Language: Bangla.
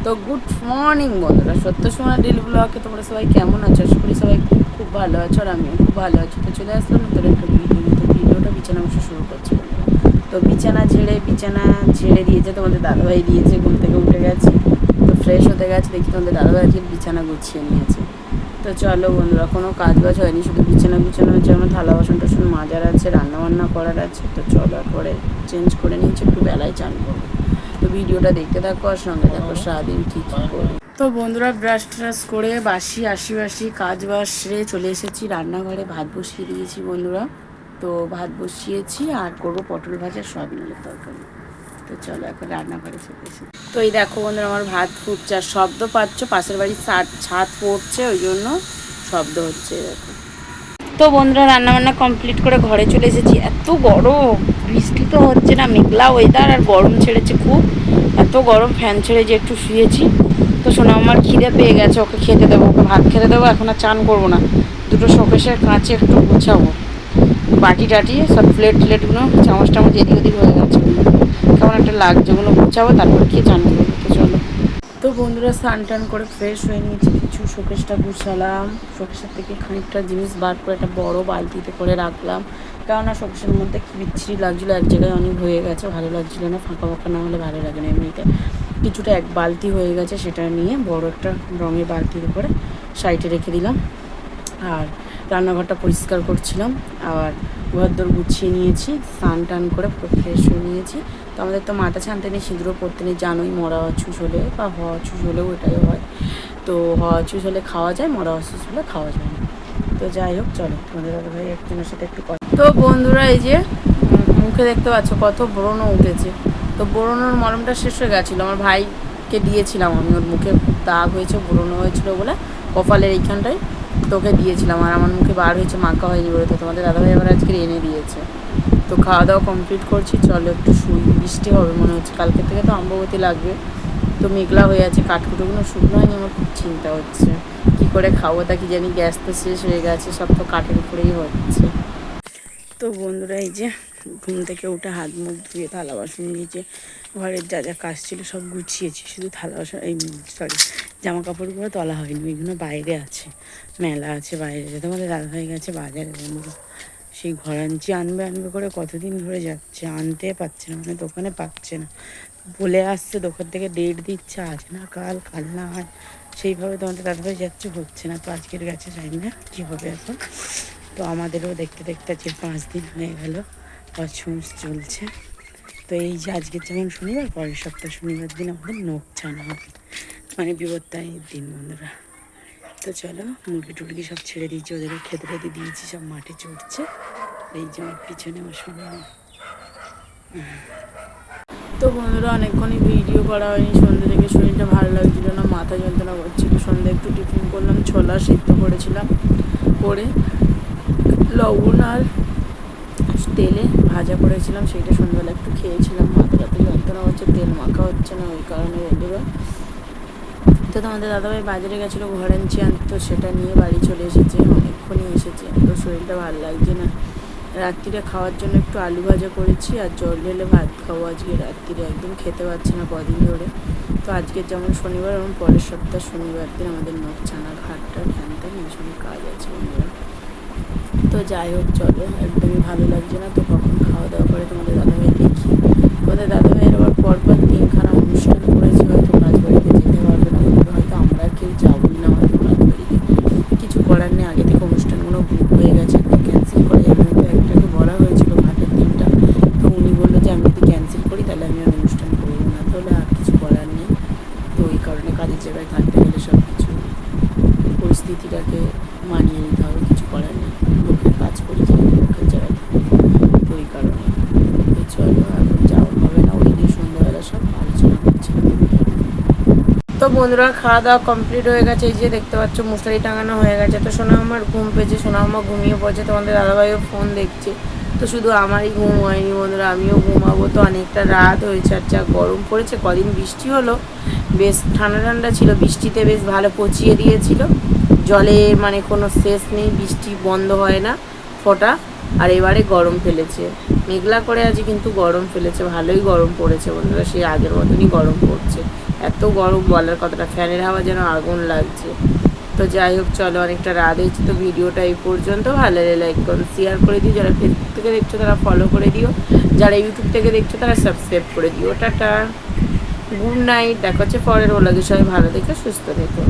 তো গুড মর্নিং বন্ধুরা, সত্য সময় ডেলি ব্লগে তোমরা সবাই কেমন আছো? আশা করি সবাই খুব খুব ভালো আছো, আর আমিও খুব ভালো আছি। তো চলে আসলাম নতুন একটা ভিডিও। তো ভিডিওটা বিছানা বসে শুরু করছি বন্ধুরা। তো বিছানা ঝেড়ে দিয়েছে তোমাদের দাদাভাই, দিয়েছে, ঘুম থেকে উঠে গেছে, তো ফ্রেশ হতে গেছে, দেখি তোমাদের দাদাভাই আজকে বিছানা গুছিয়ে নিয়েছে। তো চলো বন্ধুরা, কোনো কাজ বাজ হয়নি, শুধু বিছানা গুছানো হচ্ছে, আমার থালা বাসন টাসন মাজার আছে, রান্নাবান্না করার আছে। তো চলো একবারে চেঞ্জ করে নিয়েছি, একটু বেলায় চান করবো। তো ভিডিওটা দেখতে থাকো আর সঙ্গে থাকো সারাদিন কী কী করি। তো বন্ধুরা, ব্রাশ ট্রাশ করে বাসি কাজ বাস সেরে চলে এসেছি রান্নাঘরে। ভাত বসিয়ে দিয়েছি বন্ধুরা। তো ভাত বসিয়েছি আর করবো পটল ভাজা, সয়াবিনের তরকারি। তো চলো এখন রান্নাঘরে চলে এসেছি। তো এই দেখো বন্ধুরা, আমার ভাত ফুটছে আর শব্দ পাচ্ছ, পাশের বাড়ির ছাদ পড়ছে, ওই জন্য শব্দ হচ্ছে। দেখো তো বন্ধুরা, রান্নাবান্না কমপ্লিট করে ঘরে চলে এসেছি। এত গরম, বৃষ্টি তো হচ্ছে না, মেঘলা ওয়েদার, আর গরম ছেড়েছে খুব। এত গরম, ফ্যান ছেড়ে যে একটু শুয়েছি। তো শোনো, আমার খিদে পেয়ে গেছে, ওকে খেতে দেবো, ওকে ভাত খেতে দেবো। এখন আর চান করবো না, দুটো শোকেশের কাঁচে একটু গুছাবো, বাটি টাটি সব প্লেটগুলো, চামচ টামচ এদিক ওদিক হয়ে গেছে, কেমন একটা লাগছে, ওগুলো গুছাবো, তারপর কি চান করবো। তো চলো। তো বন্ধুরা, স্নান টান করে ফ্রেশ হয়ে নিয়েছি, কিছু শোকেসটা গুছালাম, শোকেসের থেকে খানিকটা জিনিস বার করে একটা বড় বালতিতে করে রাখলাম, কেননা শোকেসের মধ্যে কি বিচ্ছিরি লাগছিলো, এক জায়গায় অনেক হয়ে গেছে, ভালো লাগছিলো না, ফাঁকা ফাঁকা না হলে ভালো লাগে না। এমনিতে কিছুটা এক বালতি হয়ে গেছে, সেটা নিয়ে বড় একটা রঙের বালতির উপরে সাইডে রেখে দিলাম। আর রান্নাঘরটা পরিষ্কার করছিলাম, আর ঘরদোর গুছিয়ে নিয়েছি, স্নান টান করে পুরো ফ্রেশ হয়ে নিয়েছি। তো আমাদের তো মাথা ছানতে নেই, সিঁদুরও পরতে নেই, জানোই, মরা অছুস হলে বা হওয়া অছুস হলেও এটাই হয়। তো হওয়া অছুস হলে খাওয়া যায়, মরা অছুস হলে খাওয়া যায় না। তো যাই হোক, চলো তোমাদের দাদাভাই একজনের সাথে একটু কথা। তো বন্ধুরা, এই যে মুখে দেখতে পাচ্ছ কত ব্রণ উঠেছে। তো ব্রণর মলমটা শেষ হয়ে গেছিলো, আমার ভাইকে দিয়েছিলাম আমি, ওর মুখে খুব দাগ হয়েছে, ব্রণ হয়েছিল বলে কপালের এইখানটায়, তোকে দিয়েছিলাম, আর আমার মুখে বার হয়েছে, মাখা হয়নি বলে। তো তোমাদের দাদাভাই আবার আজকে এনে দিয়েছে। তো খাওয়া দাওয়া কমপ্লিট করছি, চলো একটু শুই, বৃষ্টি হবে মনে হচ্ছে, কালকে থেকে তো অম্ববতী লাগবে। তো মেঘলা হয়ে আছে, কাঠকুটোগুলো শুকনো হয়নি, আমার খুব চিন্তা হচ্ছে কী করে খাবো, তা কি জানি, গ্যাস তো শেষ হয়ে গেছে, সব তো কাঠের উপরেই হচ্ছে। তো বন্ধুরা, এই যে ঘুম থেকে উঠে হাত মুখ ধুয়ে থালা বাসন নিয়েছে, ঘরের যা যা কাজ ছিল সব গুছিয়েছি, শুধু থালা বাসন, এই সরি, জামা কাপড়গুলো তোলা হয়নি, ওইগুলো বাইরে আছে, মেলা আছে বাইরে। তোমাদের দাদাভাই গেছে বাজারে বন্ধুরা, সেই ঘর আনবে করে কতদিন ধরে যাচ্ছে, আনতে পারছে না, মানে দোকানে পাচ্ছে না, বলে আসছে দোকান থেকে ডেট দিচ্ছে, আজ না কাল, কাল না আজ, সেইভাবে তোমাদের দাদাভাই যাচ্ছে, হচ্ছে না। তো আজকের গেছে, জানি না কী হবে এখন। তো আমাদেরও দেখতে দেখতে আজকে 5 দিন হয়ে গেল অছুঁচ চলছে। তো এই যে আজকের যেমন শনিবার, পরের সপ্তাহ শনিবার দিন আমাদের নখ ছানা হবে, মানে বিপত্তায়ের দিন বন্ধুরা। তো চলো, মুরগি টুরগি সব ছেড়ে দিয়েছি, ওদেরকে খেতে খেতে দিয়েছি, সব মাঠে চড়ছে। এই যে আমার পিছনে আমার শোনা। তো বন্ধুরা, অনেকক্ষণই ভিডিও করা হয়নি, সন্ধ্যে থেকে শরীরটা ভালো লাগছিলো না, মাথা যন্ত্রণা করছিল। সন্ধ্যে একটু টিফিন করলাম, ছোলা সিদ্ধ করেছিলাম, করে লবণ আর তেলে ভাজা করেছিলাম, সেইটা সন্ধ্যাবেলা একটু খেয়েছিলাম। মাথা ব্যথা যন্ত্রণা হচ্ছে, তেল মাখা হচ্ছে না, ওই কারণে বন্ধুরা। তো তোমাদের দাদাভাই বাজারে গেছিলো ঘরেঞ্চি আনতে, তো সেটা নিয়ে বাড়ি চলে এসেছে, অনেকক্ষণই এসেছে। তো শরীরটা ভালো লাগছে না, রাত্রিরে খাওয়ার জন্য একটু আলু ভাজা করেছি, আর জল ঢেলে ভাত খাবো আজকে রাত্রিরে, একদম খেতে পারছি না কদিন ধরে। তো আজকের যেমন শনিবার, এবং পরের সপ্তাহ শনিবার দিন আমাদের নখ ছানা, ঘাটটা ধ্যানটা ভীষণ কাজ আছে বন্ধুরা। তো যাই হোক, চলো, একদমই ভালো লাগছে না। তো কখন খাওয়া দাওয়া করে তোমাদের দাদাভাই দেখি। তোমাদের দাদাভাইয়ের আবার পরপর 3খানা অনুষ্ঠান করেছে, হয়তো রাজবাড়িতে যেতে পারবে না বন্ধুরা, হয়তো আমরা কেউ যাবোই না হয়তো রাজবাড়িতে, কিছু করার নেই, আগে থেকে অনুষ্ঠানগুলো বুক হয়ে গেছে, তো ক্যান্সেল করা যাবে না। তো একটাকে বলা হয়েছিল ঘাটের দিনটা, তো উনি বললো যে আমি যদি ক্যান্সেল করি তাহলে আমি আর অনুষ্ঠান করবো না, তাহলে আর কিছু করার নেই। তো ওই কারণে কাজের জায়গায় থাকতে গেলে সব কিছু পরিস্থিতিটাকে মানিয়ে নিতে হবে, কিছু করার নেই, লোকের কাজ করি যে লোকের জায়গায় থাকবো, তো ওই কারণে। তো চলো, এখন যাওয়া হবে না, ওই দিয়ে সন্ধ্যাবেলা সব আলোচনা করছিলাম। তো বন্ধুরা, খাওয়া দাওয়া কমপ্লিট হয়ে গেছে, এই যে দেখতে পাচ্ছ মশারি টাঙানো হয়ে গেছে। তো সোনা আমার ঘুম পেয়েছে, সোনা আমার ঘুমিয়ে পড়ছে, তোমাদের দাদাভাইও ফোন দেখছে। তো শুধু আমারই ঘুম হয়নি বন্ধুরা, আমিও ঘুমাবো। তো অনেকটা রাত হয়েছে, আর যা গরম পড়েছে, কদিন বৃষ্টি হলো, বেশ ঠান্ডা ঠান্ডা ছিল, বৃষ্টিতে বেশ ভালো পচিয়ে দিয়েছিল, জলে মানে কোনো শেষ নেই, বৃষ্টি বন্ধ হয় না ফোঁটা। আর এবারে গরম ফেলেছে, মেঘলা করে আছে কিন্তু গরম ফেলেছে, ভালোই গরম পড়েছে বন্ধুরা, সেই আগের মতনই গরম পড়ছে, এত গরম বলার কথাটা, ফ্যানের হাওয়া যেন আগুন লাগছে। তো যাই হোক, চলো অনেকটা রাত হয়েছে, তো ভিডিওটা এই পর্যন্ত। ভালো লাগলে লাইক করো, শেয়ার করে দিও, যারা ফেসবুক থেকে দেখছো তারা ফলো করে দিও, যারা ইউটিউব থেকে দেখছো তারা সাবস্ক্রাইব করে দিও। টাটা, গুড নাইট, দেখা হচ্ছে পরের ওলাগে। সবাই ভালো থেকো, সুস্থ থেকো।